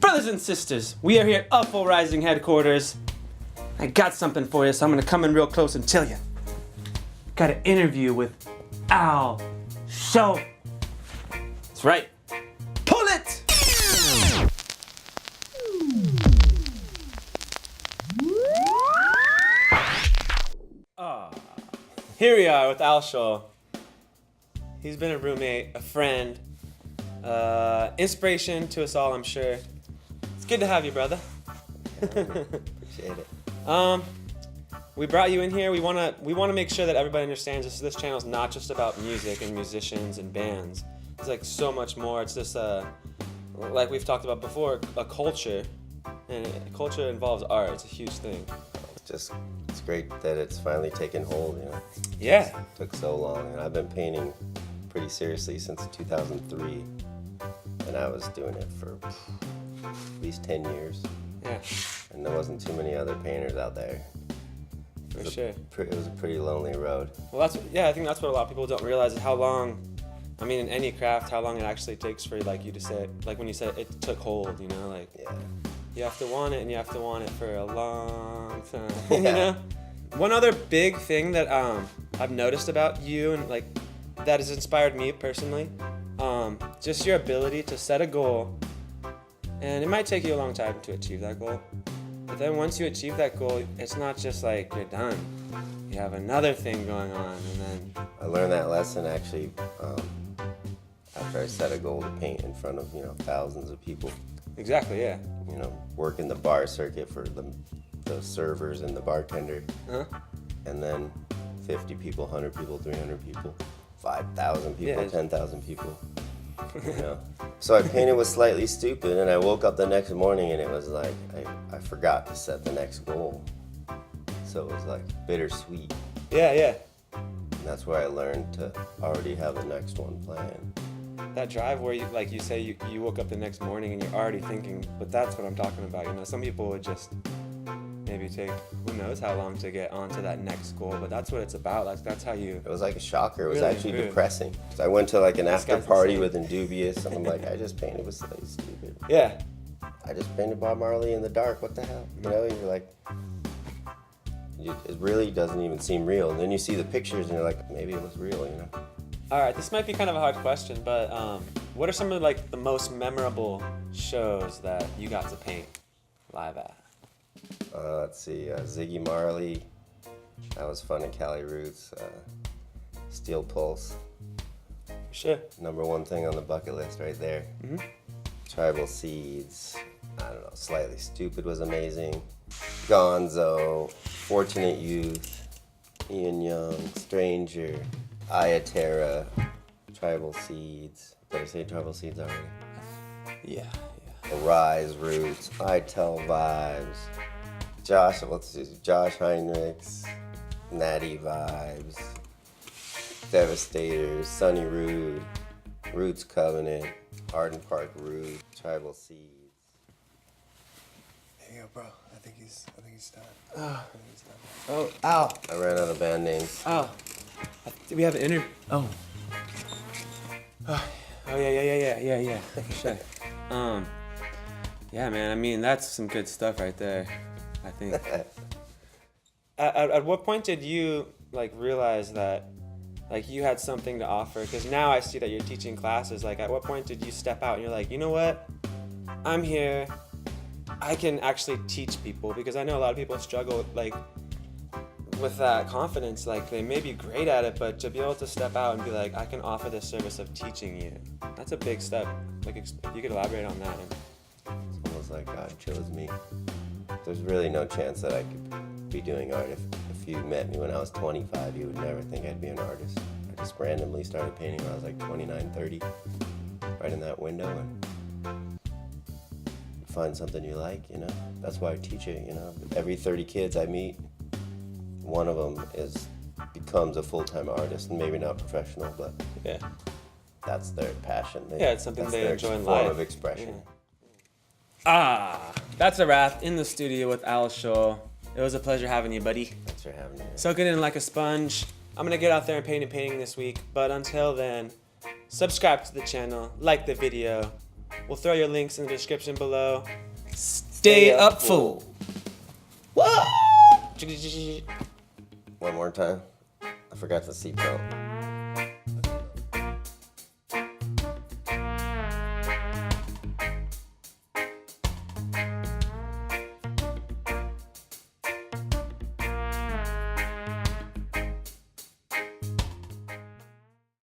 Brothers and sisters, we are here at Upfull Rising headquarters. I got something for you, so I'm gonna come in real close and tell you. Got an interview with Al Scholl. That's right. Pull it! Here we are with Al Scholl. He's been a roommate, a friend, inspiration to us all, I'm sure. It's good to have you, brother. Appreciate it. We brought you in here. We wanna make sure that everybody understands this channel is not just about music and musicians and bands. It's like so much more. It's just like we've talked about before, a culture, and culture involves art. It's a huge thing. It's great that it's finally taken hold, you know. Yeah. It took so long, and I've been painting pretty seriously since 2003, and I was doing it for at least 10 years. Yeah. And there wasn't too many other painters out there. For sure. It was a pretty lonely road. Well, I think that's what a lot of people don't realize is how long, I mean, in any craft, how long it actually takes for like you to say, like when you said it took hold, you know, like. Yeah. You have to want it, and you have to want it for a long time. You know? One other big thing that I've noticed about you, and like that has inspired me personally, just your ability to set a goal, and it might take you a long time to achieve that goal. But then once you achieve that goal, it's not just like you're done. You have another thing going on, and then I learned that lesson actually after I set a goal to paint in front of thousands of people. Exactly, yeah. Work in the bar circuit for the servers and the bartender. Uh-huh. And then 50 people, 100 people, 300 people, 5,000 people, Yeah, 10,000 people. So I painted was slightly stupid, and I woke up the next morning and it was like I forgot to set the next goal. So it was like bittersweet. Yeah, yeah. And that's where I learned to already have the next one planned. That drive where you say you woke up the next morning and you're already thinking, but that's what I'm talking about. Some people would just maybe take who knows how long to get onto that next goal, but that's what it's about. That's how you. It was like a shocker. It was really actually improve. depressing. So I went to like an after guy's party insane. with Indubious, and I'm like, I just painted was slightly stupid. Yeah. I just painted Bob Marley in the dark. What the hell? You're like, it really doesn't even seem real. And then you see the pictures, and you're like, maybe it was real. All right, this might be kind of a hard question, but what are some of like the most memorable shows that you got to paint live at? Let's see, Ziggy Marley. That was fun in Cali Roots. Steel Pulse. Sure. #1 thing on the bucket list right there. Mm-hmm. Tribal Seeds. I don't know. Slightly Stupid was amazing. Gonzo. Fortunate Youth. Ian Young. Stranger. Ayaterra, Tribal Seeds. Did I say Tribal Seeds already? Yeah. Arise Roots, I Tell Vibes, Josh Heinrichs, Natty Vibes, Devastators, Sunny Rude, Roots Covenant, Arden Park Root, Tribal Seeds. There you go, bro. I think he's done. Oh, ow. I ran out of band names. Oh. Do we have an interview? Oh. Oh yeah. For sure. Yeah, man. I mean, that's some good stuff right there. I think. At what point did you like realize that, like, you had something to offer? Because now I see that you're teaching classes. Like, at what point did you step out and you're like, you know what? I'm here. I can actually teach people, because I know a lot of people struggle with that confidence. Like, they may be great at it, but to be able to step out and be like, I can offer this service of teaching you, that's a big step. Like, if you could elaborate on that. It's almost like God chose me. There's really no chance that I could be doing art. If you met me when I was 25, you would never think I'd be an artist. I just randomly started painting when I was like 29, 30, right in that window, and find something you like, That's why I teach it, Every 30 kids I meet, one of them becomes a full-time artist, and maybe not professional, but Yeah. that's their passion. It's something that's they their enjoy in form life. of expression. Yeah. That's a wrap. In the studio with Al Scholl. It was a pleasure having you, buddy. Thanks for having me. Soak it in like a sponge. I'm gonna get out there and paint a painting this week, but until then, subscribe to the channel, like the video, We'll throw your links in the description below. Stay up full. One more time. I forgot the seatbelt.